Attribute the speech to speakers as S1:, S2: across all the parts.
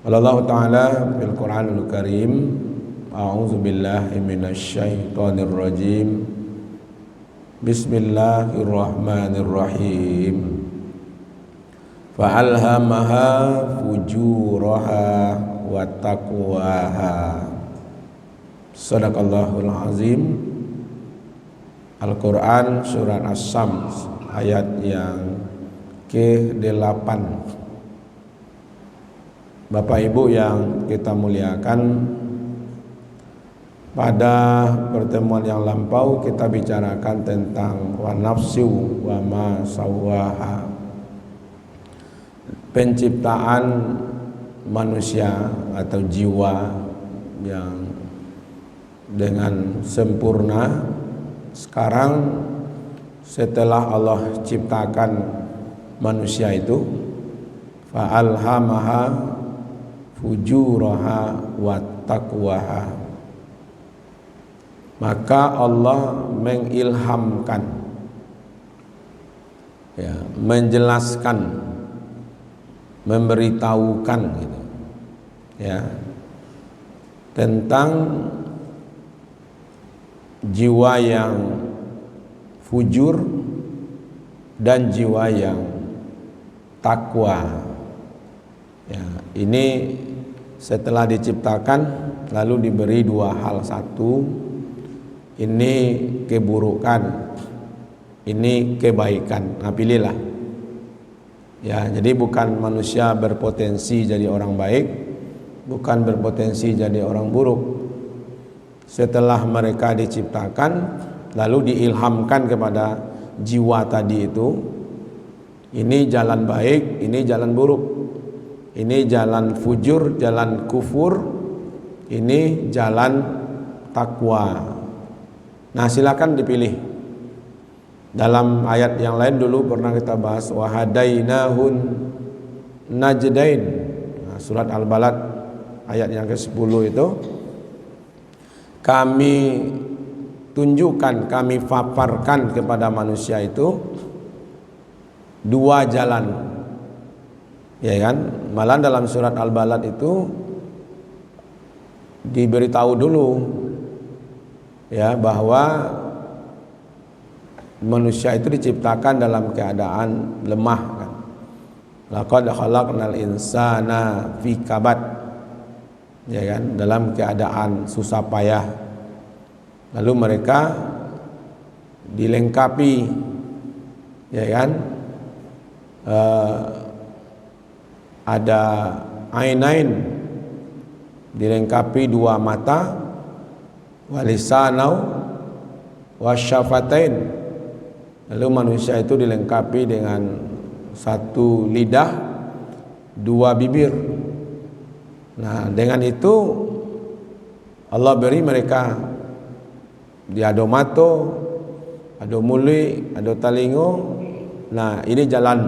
S1: Allah Ta'ala fil Quranul Karim, a'udzu billahi minasyaitonir rajim. Bismillahirrahmanirrahim. Fa'alhamaha fujuraha wa taqwaha. Shadaqallahul azim. Al-Quran surat As-Sams ayat yang ke-8. Bapak Ibu yang kita muliakan, pada pertemuan yang lampau kita bicarakan tentang wa nafsu wa ma sawwaha, penciptaan manusia atau jiwa yang dengan sempurna. Sekarang setelah Allah ciptakan manusia itu, fa'alhamaha fujuraha wa taqwaha, maka Allah mengilhamkan, menjelaskan, memberitahukan gitu, tentang jiwa yang fujur dan jiwa yang takwa. Ini setelah diciptakan lalu diberi dua hal. Satu, ini keburukan, ini kebaikan. Nah, pilihlah. Jadi bukan manusia berpotensi jadi orang baik, bukan berpotensi jadi orang buruk. Setelah mereka diciptakan, lalu diilhamkan kepada jiwa tadi itu, ini jalan baik, ini jalan buruk, ini jalan fujur, jalan kufur, ini jalan takwa. Nah, silakan dipilih. Dalam ayat yang lain dulu pernah kita bahas, wa hadainahun najdain. Nah, surat Al-Balad ayat yang ke-10 itu, kami tunjukkan, kami paparkan kepada manusia itu dua jalan. Malah dalam surat Al-Balad itu diberitahu dulu bahwa manusia itu diciptakan dalam keadaan lemah kan. Laqad khalaqnal insana fi kabad, dalam keadaan susah payah. Lalu mereka dilengkapi ada ainain, dilengkapi dua mata, walisanau wasyafatain. Lalu manusia itu dilengkapi dengan satu lidah, dua bibir. Nah, dengan itu Allah beri mereka ado mato, ado muli, ado talingo. Nah, ini jalan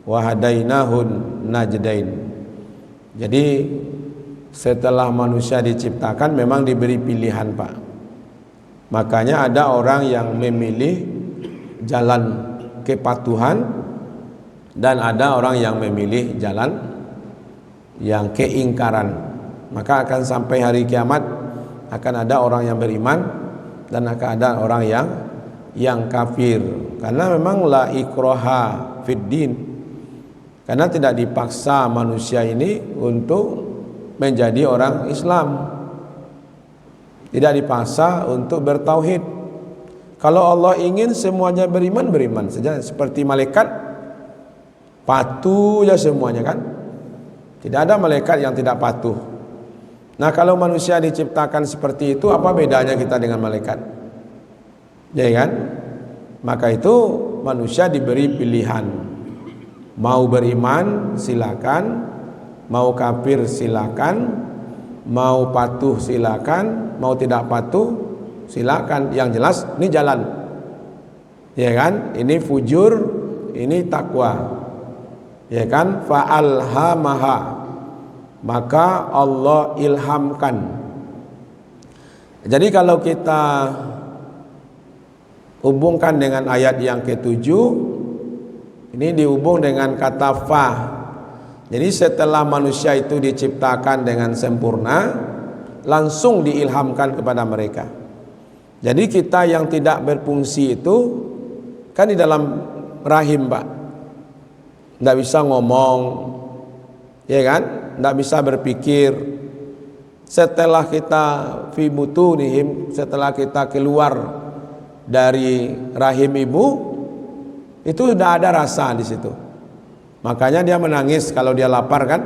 S1: wa hadainahun najdain. Jadi setelah manusia diciptakan memang diberi pilihan, Pak. Makanya ada orang yang memilih jalan kepatuhan dan ada orang yang memilih jalan yang keingkaran. Maka akan sampai hari kiamat akan ada orang yang beriman dan akan ada orang yang kafir. Karena memang la ikraha fid din. Karena tidak dipaksa manusia ini untuk menjadi orang Islam, tidak dipaksa untuk bertauhid. Kalau Allah ingin semuanya beriman, beriman saja. Seperti malaikat, patuh ya semuanya kan. Tidak ada malaikat yang tidak patuh. Nah, kalau manusia diciptakan seperti itu, apa bedanya kita dengan malaikat? Maka itu manusia diberi pilihan. Mau beriman silakan, mau kafir silakan, mau patuh silakan, mau tidak patuh silakan. Yang jelas ini jalan. Ini fujur, ini takwa. Fa'alhamaha, maka Allah ilhamkan. Jadi kalau kita hubungkan dengan ayat yang ke-7, ini dihubung dengan kata fa. Jadi setelah manusia itu diciptakan dengan sempurna, langsung diilhamkan kepada mereka. Jadi kita yang tidak berfungsi itu kan di dalam rahim, Pak. Tidak bisa ngomong, ya kan? Tidak bisa berpikir. Setelah kita fi butunihim, setelah kita keluar dari rahim ibu, itu sudah ada rasa di situ. Makanya dia menangis kalau dia lapar kan.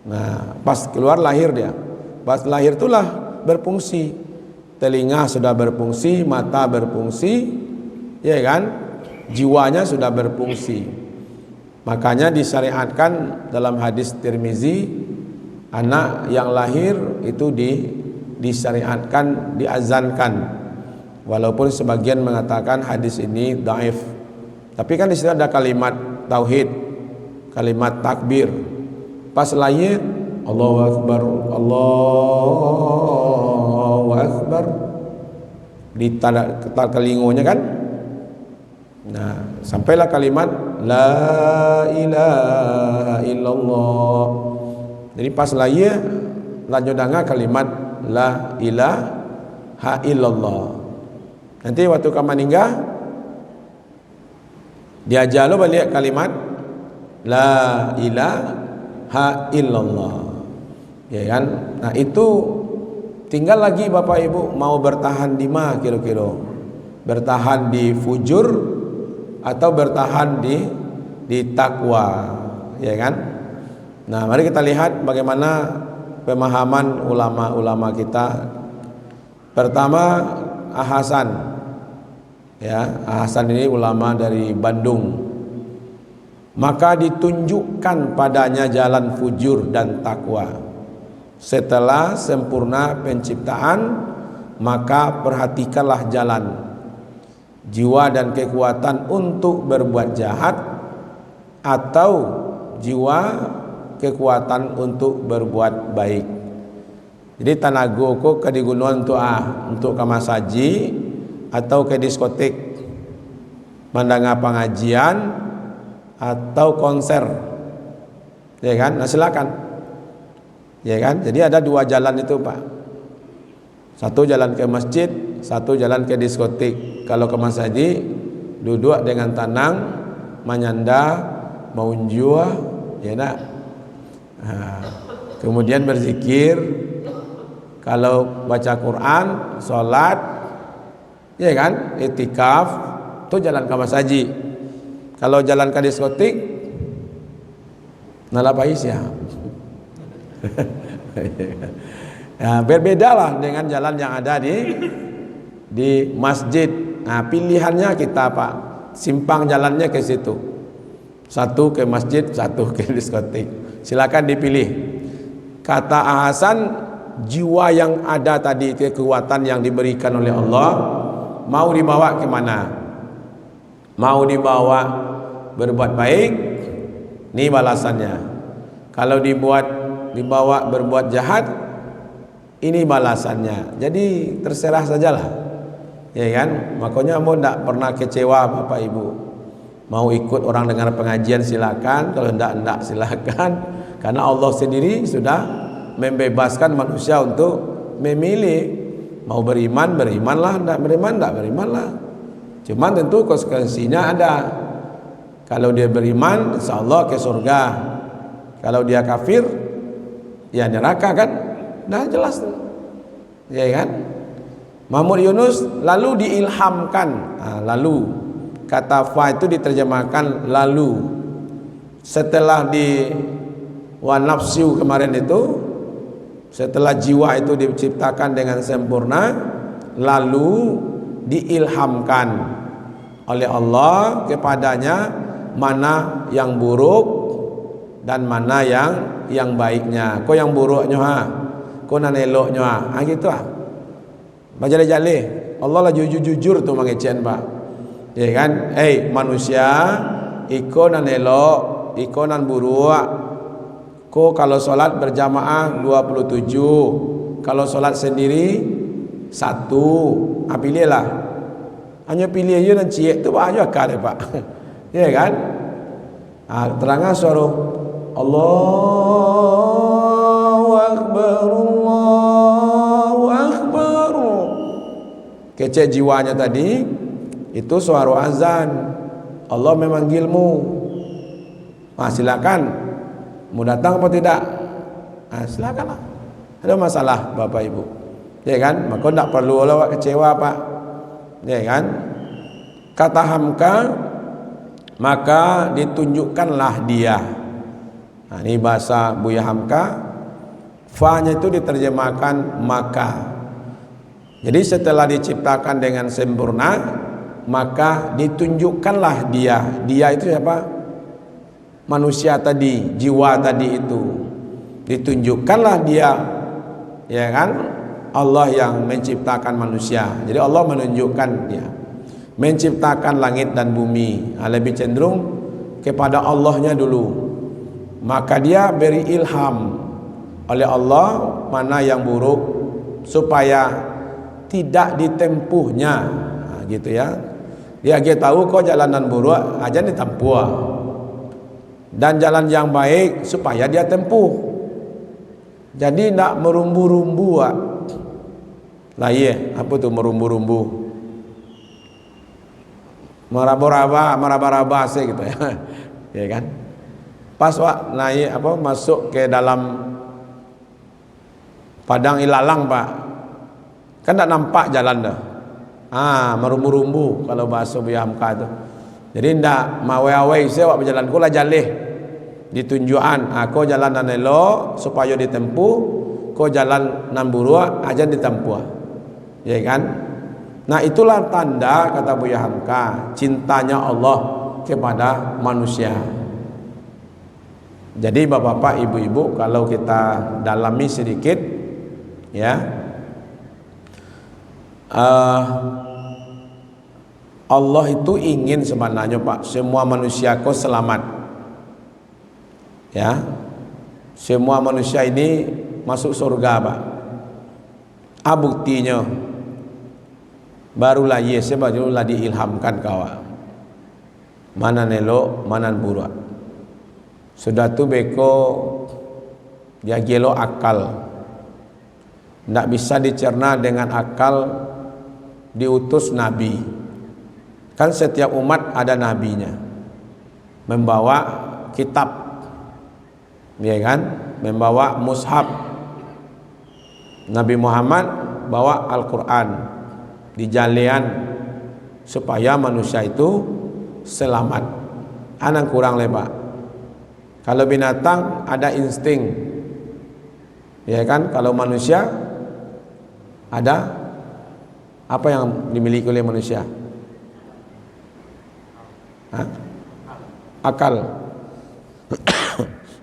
S1: Nah, pas keluar lahir dia. Pas lahir itulah berfungsi. Telinga sudah berfungsi, mata berfungsi, ya kan? Jiwanya sudah berfungsi. Makanya disyariatkan dalam hadis Tirmizi, anak yang lahir itu disyariatkan, diazankan. Walaupun sebagian mengatakan hadis ini dhaif. Tapi kan di situ ada kalimat tauhid, kalimat takbir. Pas lahir Allahu Akbar, Allahu Akbar, di telingonya kan. Nah, sampailah kalimat la ilaha illallah. Jadi pas lahir lanjutnya kalimat la ilaha illallah. Nanti waktu kamu meninggal diajar lo balik kalimat la ilaha illallah, ya kan? Nah itu tinggal lagi Bapak Ibu mau bertahan di mana kira-kira, bertahan di fujur atau bertahan di takwa, ya kan? Nah mari kita lihat bagaimana pemahaman ulama-ulama kita. Pertama Hasan. Ya, Hasan ini ulama dari Bandung. Maka ditunjukkan padanya jalan fujur dan takwa. Setelah sempurna penciptaan, maka perhatikanlah jalan jiwa dan kekuatan untuk berbuat jahat atau jiwa kekuatan untuk berbuat baik. Jadi tanago ko kadigunuan untuk ke masaji atau ke diskotik, mandanga pengajian atau konser, ya kan? Nah silakan, ya kan? Jadi ada dua jalan itu Pak. Satu jalan ke masjid, satu jalan ke diskotik. Kalau ke masaji duduk dengan tenang, menyanda, maunjua, ya nak. Nah, kemudian berzikir. Kalau baca Quran, sholat, ya kan, itikaf, itu jalan ke masaji. Kalau jalan ke diskotik, nalapais ya. Ya, berbeda lah dengan jalan yang ada di masjid. Nah, pilihannya kita Pak, simpang jalannya ke situ. Satu ke masjid, satu ke diskotik. Silakan dipilih. Kata Hasan, jiwa yang ada tadi, kekuatan yang diberikan oleh Allah, mau dibawa ke mana? Mau dibawa berbuat baik, ini balasannya. Kalau dibawa berbuat jahat, ini balasannya. Jadi terserah sajalah, ya kan? Makanya mau tidak pernah kecewa Bapak Ibu. Mau ikut orang dengar pengajian silakan, kalau tidak silakan. Karena Allah sendiri sudah membebaskan manusia untuk memilih. Mau beriman, berimanlah, tidak berimanlah. Cuman tentu konsekuensinya ada. Kalau dia beriman, insya Allah ke surga. Kalau dia kafir, ya neraka kan? Dah jelas, ya kan? Mahmud Yunus lalu diilhamkan. Nah, lalu kata fa itu diterjemahkan lalu. Setelah di wa nafsu kemarin itu, setelah jiwa itu diciptakan dengan sempurna, lalu diilhamkan oleh Allah kepadanya mana yang buruk dan mana yang baiknya. Kau yang buruknya kau nan eloknya gitu Bajale-jale Allah lah jujur tuh mangecen Pak, ya kan? Manusia iko nan elok, iko nan buruk. Kau kalau sholat berjamaah 27, kalau sholat sendiri 1. Pilihlah. Hanya pilih aja dan ciek tu banyak akal Pak. Ya kan? Terangkan suruh Allahu Akbar, Allahu Akbar. Kecek jiwanya tadi itu suara azan. Allah memanggilmu. Silakan. Mau datang apa tidak? Silakanlah. Ada masalah Bapak Ibu. Ya kan? Maka tidak perlu awak kecewa Pak. Ya kan? Kata Hamka, maka ditunjukkanlah dia. Nah, ini bahasa Buya Hamka. Fa-nya itu diterjemahkan maka. Jadi setelah diciptakan dengan sempurna, maka ditunjukkanlah dia. Dia itu siapa? Manusia tadi, jiwa tadi itu. Ditunjukkanlah dia. Ya kan? Allah yang menciptakan manusia. Jadi Allah menunjukkan dia. Menciptakan langit dan bumi. Lebih cenderung kepada Allahnya dulu. Maka dia beri ilham oleh Allah mana yang buruk supaya tidak ditempuhnya. Gitu ya. Dia tahu kok jalanan buruk aja ditempuh. Dan jalan yang baik supaya dia tempuh. Jadi tidak merumbu-rumbu. Lah iya, apa tuh merumbu-rumbu? Meraba-raba sih gitu ya. Ya kan? Pas naik masuk ke dalam padang ilalang Pak. Kan tidak nampak jalan dah. Merumbu-rumbu kalau bahasa Buya Hamka itu. Jadi tidak mawe-awe saya wak berjalan kula jalih ditunjukan. Kau jalan nan elok supaya ditempuh, kau jalan nan buruk aja ditempuh. Ya kan? Nah, itulah tanda kata Buya Hamka cintanya Allah kepada manusia. Jadi Bapak-bapak, Ibu-ibu, kalau kita dalami sedikit ya, Allah itu ingin sebenarnya Pak semua manusia kau selamat. Ya. Semua manusia ini masuk surga Pak. Buktinya barulah Yesus barulah diilhamkan kawan. Mana nelok, mana buruk. Sudah tu beko dia gelo akal. Tidak bisa dicerna dengan akal diutus nabi. Kan setiap umat ada nabinya. Membawa kitab. Ya kan? Membawa mushaf. Nabi Muhammad bawa Al-Quran. Dijalian supaya manusia itu selamat. Anang kurang lebar. Kalau binatang ada insting. Ya kan? Kalau manusia ada apa yang dimiliki oleh manusia? Akal.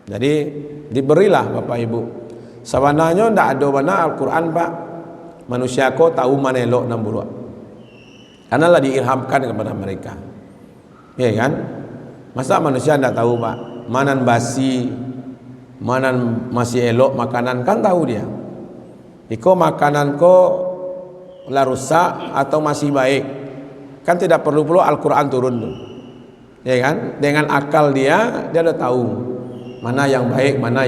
S1: Jadi diberilah Bapak Ibu. Sebenarnya tidak ada mana Al-Quran Pak. Manusia kau tahu mana elok dan buruk. Karena lah diilhamkan kepada mereka. Ya kan? Masa manusia tidak tahu Pak? Mana basi, mana masih elok makanan kan tahu dia. Iko makanan ko lah rusak atau masih baik. Kan tidak perlu Al-Quran turun tuh. Ya kan? Dengan akal dia udah tahu mana yang baik, mana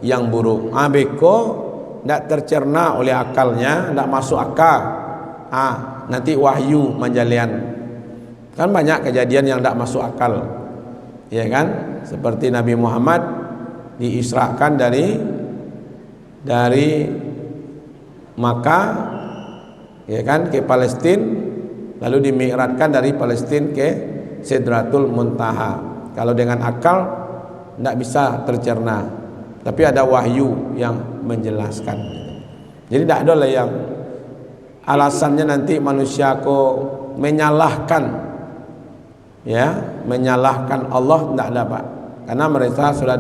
S1: yang buruk. Beko tidak tercerna oleh akalnya, tidak masuk akal. Nanti wahyu menjalian. Kan banyak kejadian yang tidak masuk akal. Ya kan? Seperti Nabi Muhammad diisrakan dari Makkah ya kan ke Palestina, lalu dimi'rajkan dari Palestina ke Sidratul Muntaha. Kalau dengan akal tidak bisa tercerna, tapi ada wahyu yang menjelaskan. Jadi tidak ada lah yang alasannya nanti manusia kok menyalahkan, ya, menyalahkan Allah, tidak ada Pak, karena mereka sudah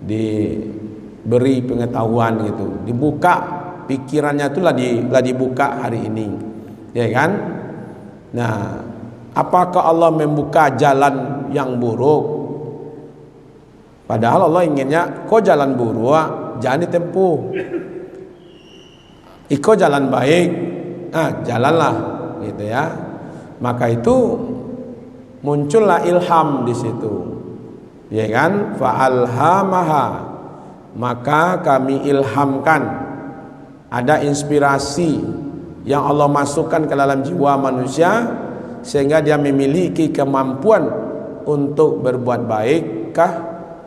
S1: diberi pengetahuan gitu, dibuka pikirannya itu lah dibuka hari ini, ya kan? Nah, apakah Allah membuka jalan yang buruk? Padahal Allah inginnya kok jalan buruk jangan ditempuh. Iko jalan baik, jalanlah gitu ya. Maka itu muncullah ilham di situ. Ya kan? Fa'alhamaha, maka kami ilhamkan, ada inspirasi yang Allah masukkan ke dalam jiwa manusia sehingga dia memiliki kemampuan untuk berbuat baikkah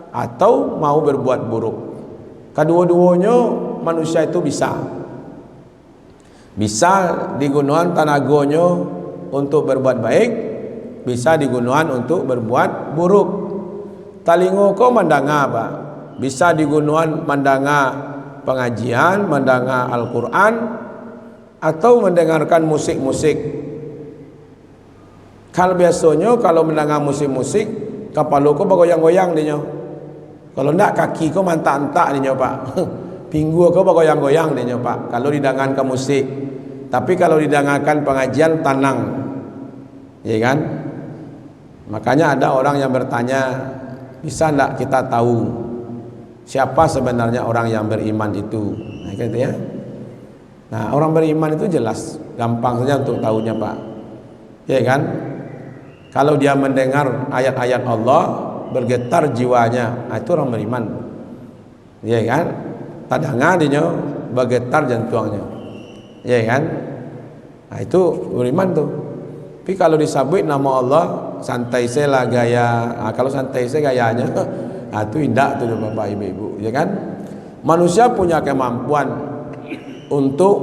S1: atau mau berbuat buruk. Kedua-duanya manusia itu bisa digunakan tenaganya untuk berbuat baik, bisa digunakan untuk berbuat buruk. Talingo ko mandanga apa? Bisa digunakan mandanga pengajian, mandanga Al-Quran, atau mendengarkan musik-musik. Kalau biasanya kalau mendengar musik-musik, kepala ko bergoyang-goyang dinyo. Kalau ndak kaki ko mantak-antak dinyo Pak. Pinggul ko bergoyang-goyang dinyo Pak. Kalau didengarkan musik. Tapi kalau didengarkan pengajian tenang. Ya kan? Makanya ada orang yang bertanya, bisa ndak kita tahu siapa sebenarnya orang yang beriman itu? Nah, gitu ya. Nah, orang beriman itu jelas, gampang saja untuk tahunya Pak. Ya kan? Kalau dia mendengar ayat-ayat Allah, bergetar jiwanya, itu orang beriman. Ya kan? Tadanga dia bergetar jantungnya. Ya kan? Nah, itu beriman tuh. Tapi kalau disebut nama Allah, santai saya lah gaya. Nah, kalau santai saya gayanya, itu indah tuh Bapak Ibu, ya kan? Manusia punya kemampuan untuk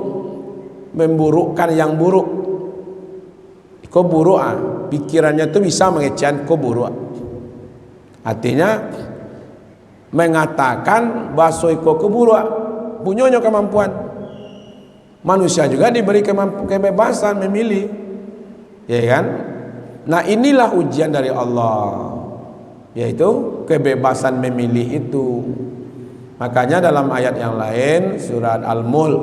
S1: memburukkan yang buruk. Kau buruk, pikirannya tuh bisa mengecewakan kau buruk. Artinya mengatakan bahwa kau keburuk, punyanya kemampuan. Manusia juga diberi kebebasan memilih. Ya kan? Nah, inilah ujian dari Allah, yaitu kebebasan memilih itu. Makanya dalam ayat yang lain, surat Al-Mulk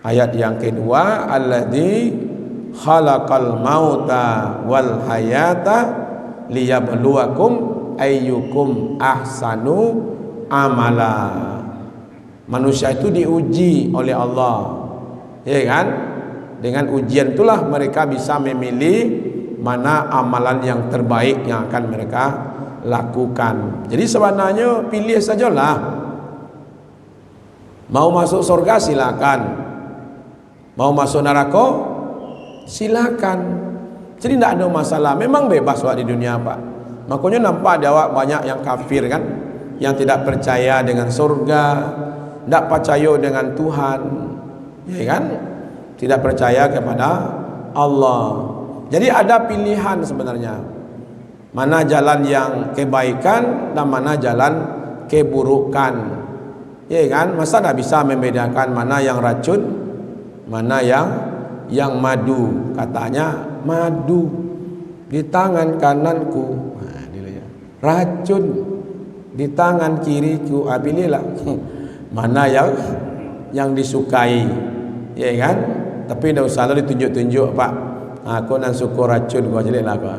S1: ayat yang kedua, alladzi khalaqal mauta wal hayata liyabluwakum ayyukum ahsanu amala. Manusia itu diuji oleh Allah, ya kan? Dengan ujian itulah mereka bisa memilih mana amalan yang terbaik yang akan mereka lakukan. Jadi sebenarnya pilih sajalah. Mau masuk surga silakan, mau masuk neraka silakan. Jadi tidak ada masalah. Memang bebas di dunia Pak. Makanya nampak ada banyak yang kafir kan, yang tidak percaya dengan surga, tidak percaya dengan Tuhan, ya kan? Tidak percaya kepada Allah. Jadi ada pilihan sebenarnya, mana jalan yang kebaikan dan mana jalan keburukan, ya kan? Masa tidak bisa membedakan mana yang racun, mana yang madu. Katanya madu di tangan kananku, racun di tangan kiriku. Pilihlah mana yang disukai, ya kan? Tapi tidak usah ditunjuk-tunjuk Pak. Aku nan suka racun gua jelek lah gua.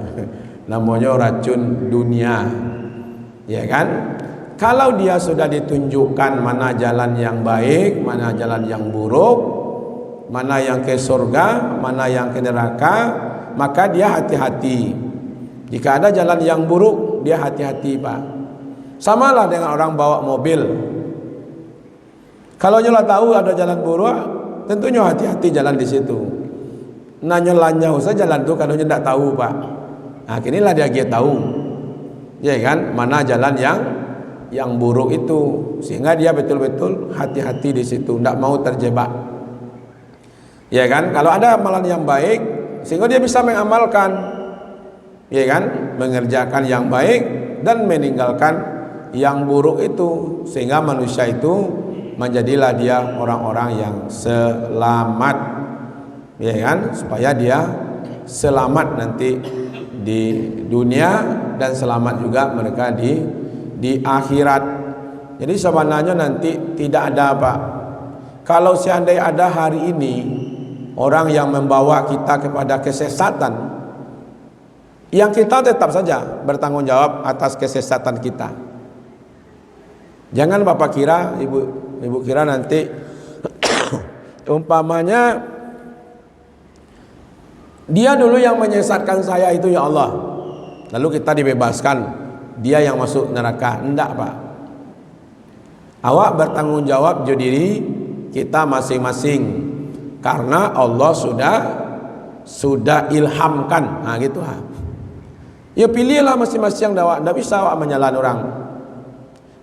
S1: Namanya racun dunia, ya kan? Kalau dia sudah ditunjukkan mana jalan yang baik, mana jalan yang buruk, mana yang ke surga, mana yang ke neraka, maka dia hati-hati. Jika ada jalan yang buruk, dia hati-hati Pak. Samalah dengan orang bawa mobil. Kalau nyola tahu ada jalan buruk, tentunya hati-hati jalan di situ. Nanya usah jalan tuh kalau tidak tahu Pak. Nah, inilah dia tahu, ya kan? Mana jalan yang buruk itu, sehingga dia betul-betul hati-hati di situ, tidak mau terjebak. Ya kan? Kalau ada amalan yang baik, sehingga dia bisa mengamalkan, ya kan? Mengerjakan yang baik dan meninggalkan yang buruk itu, sehingga manusia itu menjadilah dia orang-orang yang selamat, ya kan? Supaya dia selamat nanti di dunia dan selamat juga mereka di akhirat. Jadi sebenarnya nanti tidak ada apa. Kalau seandainya ada hari ini orang yang membawa kita kepada kesesatan, yang kita tetap saja bertanggung jawab atas kesesatan kita. Jangan Bapak kira, Ibu kira nanti umpamanya dia dulu yang menyesatkan saya itu ya Allah, lalu kita dibebaskan, dia yang masuk neraka. Enggak, Pak. Awak bertanggung jawab jo diri kita masing-masing, karena Allah sudah ilhamkan. Nah gitu ha. Ya pilihlah masing-masing yang awak. Tidak bisa awak menyalahkan orang.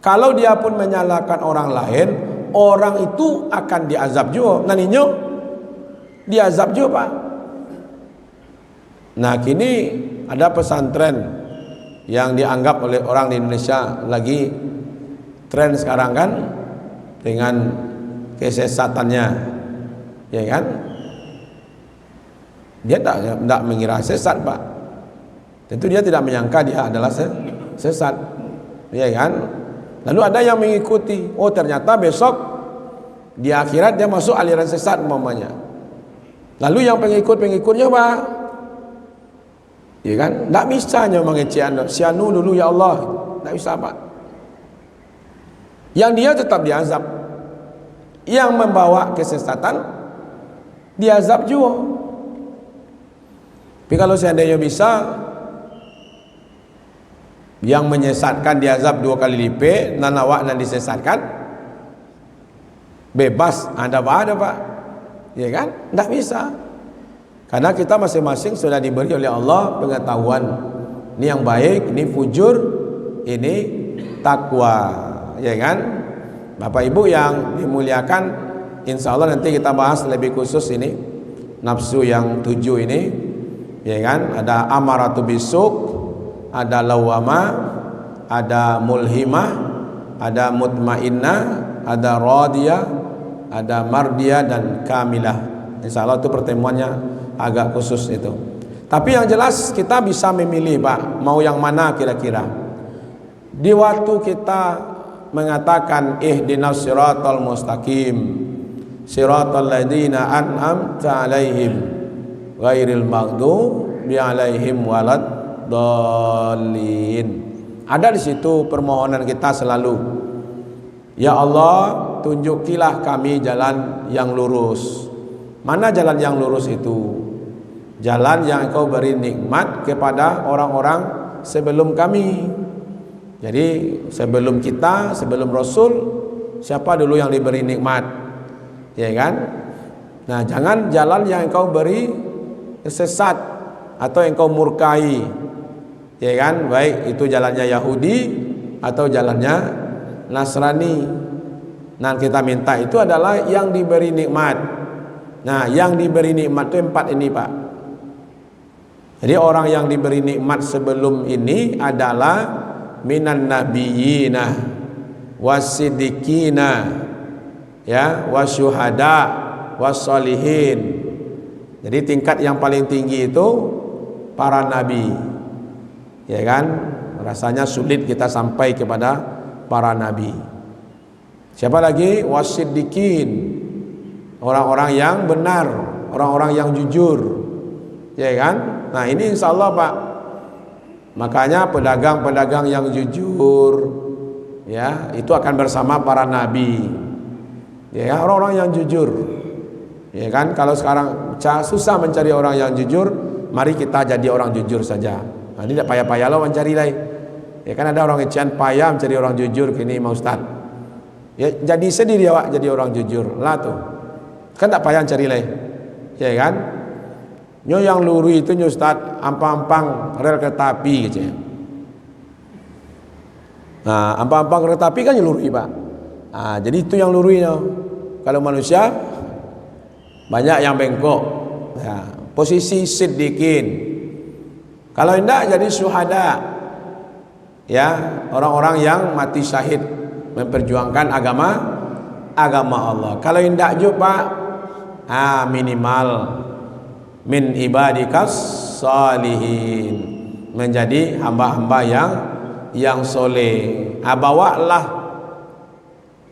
S1: Kalau dia pun menyalahkan orang lain, orang itu akan diazab juga. Naninya diazab juga, Pak. Nah kini ada pesantren yang dianggap oleh orang di Indonesia lagi tren sekarang kan, dengan kesesatannya, ya kan? Dia tidak mengira sesat, Pak. Tentu dia tidak menyangka dia adalah sesat, ya kan? Lalu ada yang mengikuti. Oh ternyata besok di akhirat dia masuk aliran sesat umpamanya. Lalu yang pengikut-pengikutnya, Pak, ya kan? Tak bisa hanya mengecewakan sianu dulu ya Allah. Tak bisa, Pak. Yang dia tetap diazab. Yang membawa kesesatan diazab juga. Tapi kalau seandainya bisa, yang menyesatkan diazab 2 kali lipat, nan awak nan disesatkan bebas. Ada apa, Pak? Ya kan? Tak bisa. Karena kita masing-masing sudah diberi oleh Allah pengetahuan. Ini yang baik, ini fujur, ini takwa. Ya kan? Bapak Ibu yang dimuliakan, insya Allah nanti kita bahas lebih khusus ini nafsu yang 7 ini, ya kan? Ada amaratu bisuk, ada lawama, ada mulhimah, ada mutmainnah, ada radiyah, ada mardiyah dan kamilah. Insya Allah itu pertemuannya agak khusus itu. Tapi yang jelas kita bisa memilih, Pak, mau yang mana kira-kira. Di waktu kita mengatakan ihdinas siratal mustaqim siratal ladzina an'amta 'alaihim ghairil maghdubi 'alaihim waladdallin. Ada di situ permohonan kita selalu. Ya Allah, tunjukilah kami jalan yang lurus. Mana jalan yang lurus itu? Jalan yang Engkau beri nikmat kepada orang-orang sebelum kami. Jadi sebelum kita, sebelum Rasul, siapa dulu yang diberi nikmat? Ya kan? Nah, jangan jalan yang Engkau beri sesat atau Engkau murkai. Ya kan? Baik itu jalannya Yahudi atau jalannya Nasrani. Nah, kita minta itu adalah yang diberi nikmat. Nah, yang diberi nikmat itu 4 ini, Pak. Jadi orang yang diberi nikmat sebelum ini adalah minan nabiyina wasiddiqina, ya, wasyuhada wassalihin. Jadi tingkat yang paling tinggi itu para nabi, ya kan? Rasanya sulit kita sampai kepada para nabi. Siapa lagi? Wasiddiqin, orang-orang yang benar, orang-orang yang jujur, ya kan? Nah ini insya Allah, Pak. Makanya pedagang-pedagang yang jujur, ya, itu akan bersama para nabi. Ya, orang-orang yang jujur. Ya kan, kalau sekarang susah mencari orang yang jujur, mari kita jadi orang jujur saja. Nah, ini tidak payah-payah lo mencari lain. Ya kan ada orang ecian payah mencari orang jujur kini mau Ustaz. Ya jadi sendiri awak jadi orang jujur. Lah tuh. Kan tak payah cari lain. Ya kan? Nyo yang luru itu nyo Ustaz, ampang-ampang rel kereta api gitu ya. Nah, ampang-ampang kereta api kan lurui, Pak. Nah, jadi itu yang lurui nyo. Kalau manusia banyak yang bengkok. Ya, posisi siddiqin. Kalau tidak jadi syuhada. Ya, orang-orang yang mati syahid memperjuangkan agama Allah. Kalau tidak juga, Pak, minimal min ibadikas salihin, menjadi hamba-hamba yang soleh. Bawalah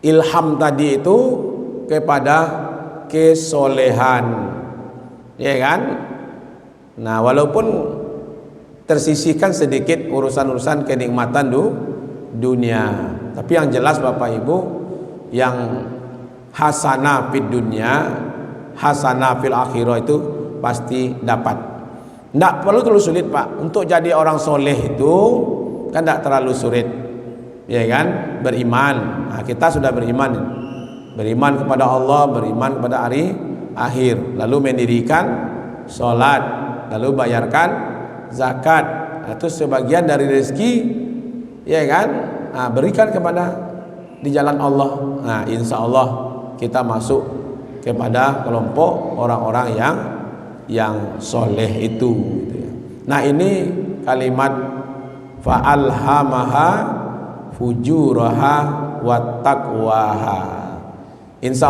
S1: ilham tadi itu kepada kesolehan, ya kan? Nah, walaupun tersisihkan sedikit urusan-urusan kenikmatan dunia, tapi yang jelas Bapak Ibu, yang hasanah fid dunya, hasanah fil akhirah itu pasti dapat. Tidak perlu terlalu sulit, Pak. Untuk jadi orang soleh itu kan tidak terlalu sulit, ya kan? Beriman. Nah, kita sudah beriman kepada Allah, beriman kepada hari akhir, lalu mendirikan sholat, lalu bayarkan zakat. Itu sebagian dari rezeki, ya kan? Nah, berikan kepada di jalan Allah. Nah, insya Allah kita masuk kepada kelompok orang-orang yang soleh itu, gitu ya. Nah, ini kalimat fa'alhamaha fujuraha wa taqwaha. Insya